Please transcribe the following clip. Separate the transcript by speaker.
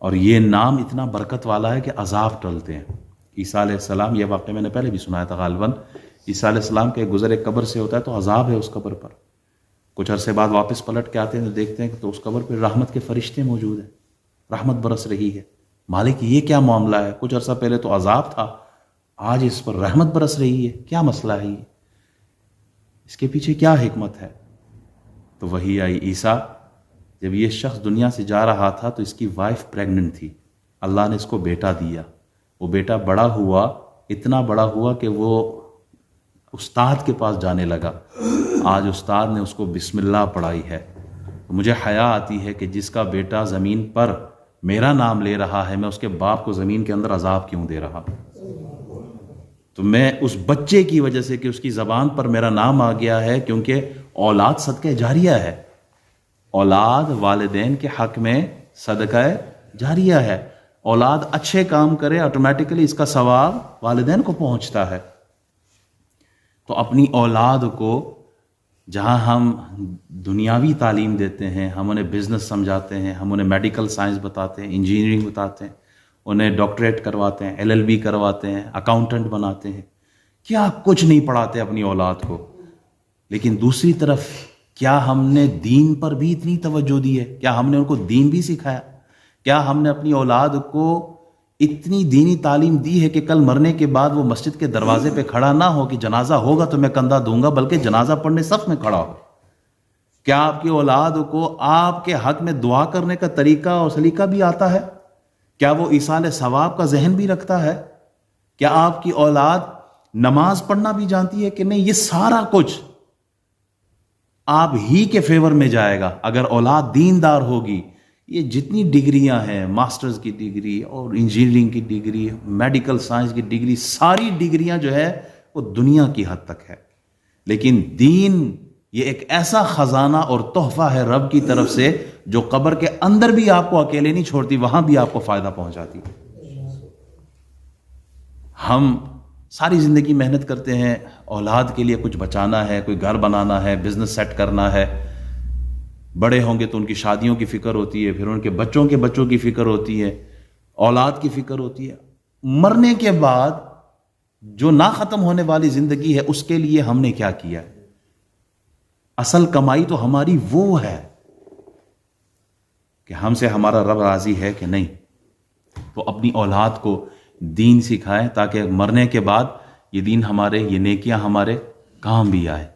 Speaker 1: اور یہ نام اتنا برکت والا ہے کہ عذاب ٹلتے ہیں۔ عیسیٰ علیہ السلام، یہ واقعہ میں نے پہلے بھی سنایا تھا غالباً، عیسیٰ علیہ السلام کے گزر ایک قبر سے ہوتا ہے تو عذاب ہے اس قبر پر، کچھ عرصے بعد واپس پلٹ کے آتے ہیں تو دیکھتے ہیں کہ تو اس قبر پہ رحمت کے فرشتے موجود ہیں، رحمت برس رہی ہے۔ مالک یہ کیا معاملہ ہے؟ کچھ عرصہ پہلے تو عذاب تھا، آج اس پر رحمت برس رہی ہے، کیا مسئلہ ہے یہ؟ اس کے پیچھے کیا حکمت ہے؟ تو وہی آئی عیسیٰ، جب یہ شخص دنیا سے جا رہا تھا تو اس کی وائف پریگننٹ تھی، اللہ نے اس کو بیٹا دیا، وہ بیٹا بڑا ہوا، اتنا بڑا ہوا کہ وہ استاد کے پاس جانے لگا، آج استاد نے اس کو بسم اللہ پڑھائی ہے۔ مجھے حیا آتی ہے کہ جس کا بیٹا زمین پر میرا نام لے رہا ہے، میں اس کے باپ کو زمین کے اندر عذاب کیوں دے رہا؟ تو میں اس بچے کی وجہ سے کہ اس کی زبان پر میرا نام آ گیا ہے، کیونکہ اولاد صدقہ جاریہ ہے، اولاد والدین کے حق میں صدقہ جاریہ ہے، اولاد اچھے کام کرے آٹومیٹکلی اس کا ثواب والدین کو پہنچتا ہے۔ تو اپنی اولاد کو جہاں ہم دنیاوی تعلیم دیتے ہیں، ہم انہیں بزنس سمجھاتے ہیں، ہم انہیں میڈیکل سائنس بتاتے ہیں، انجینئرنگ بتاتے ہیں، انہیں ڈاکٹریٹ کرواتے ہیں، LLB کرواتے ہیں، اکاؤنٹنٹ بناتے ہیں، کیا کچھ نہیں پڑھاتے اپنی اولاد کو، لیکن دوسری طرف کیا ہم نے دین پر بھی اتنی توجہ دی ہے؟ کیا ہم نے ان کو دین بھی سکھایا؟ کیا ہم نے اپنی اولاد کو اتنی دینی تعلیم دی ہے کہ کل مرنے کے بعد وہ مسجد کے دروازے پہ کھڑا نہ ہو کہ جنازہ ہوگا تو میں کندھا دوں گا، بلکہ جنازہ پڑھنے صف میں کھڑا ہو؟ کیا آپ کی اولاد کو آپ کے حق میں دعا کرنے کا طریقہ اور سلیقہ بھی آتا ہے؟ کیا وہ ایصال ثواب کا ذہن بھی رکھتا ہے؟ کیا آپ کی اولاد نماز پڑھنا بھی جانتی ہے کہ نہیں؟ یہ سارا کچھ آپ ہی کے فیور میں جائے گا اگر اولاد دیندار ہوگی۔ یہ جتنی ڈگریاں ہیں، ماسٹرز کی ڈگری اور انجینئرنگ کی ڈگری، میڈیکل سائنس کی ڈگری، ساری ڈگریاں جو ہے وہ دنیا کی حد تک ہے، لیکن دین یہ ایک ایسا خزانہ اور تحفہ ہے رب کی طرف سے جو قبر کے اندر بھی آپ کو اکیلے نہیں چھوڑتی، وہاں بھی آپ کو فائدہ پہنچاتی۔ ہم ساری زندگی محنت کرتے ہیں، اولاد کے لیے کچھ بچانا ہے، کوئی گھر بنانا ہے، بزنس سیٹ کرنا ہے، بڑے ہوں گے تو ان کی شادیوں کی فکر ہوتی ہے، پھر ان کے بچوں کی فکر ہوتی ہے، اولاد کی فکر ہوتی ہے۔ مرنے کے بعد جو نہ ختم ہونے والی زندگی ہے اس کے لیے ہم نے کیا کیا؟ اصل کمائی تو ہماری وہ ہے کہ ہم سے ہمارا رب راضی ہے کہ نہیں۔ تو اپنی اولاد کو دین سکھائیں تاکہ مرنے کے بعد یہ دین ہمارے، یہ نیکیاں ہمارے کام بھی آئے۔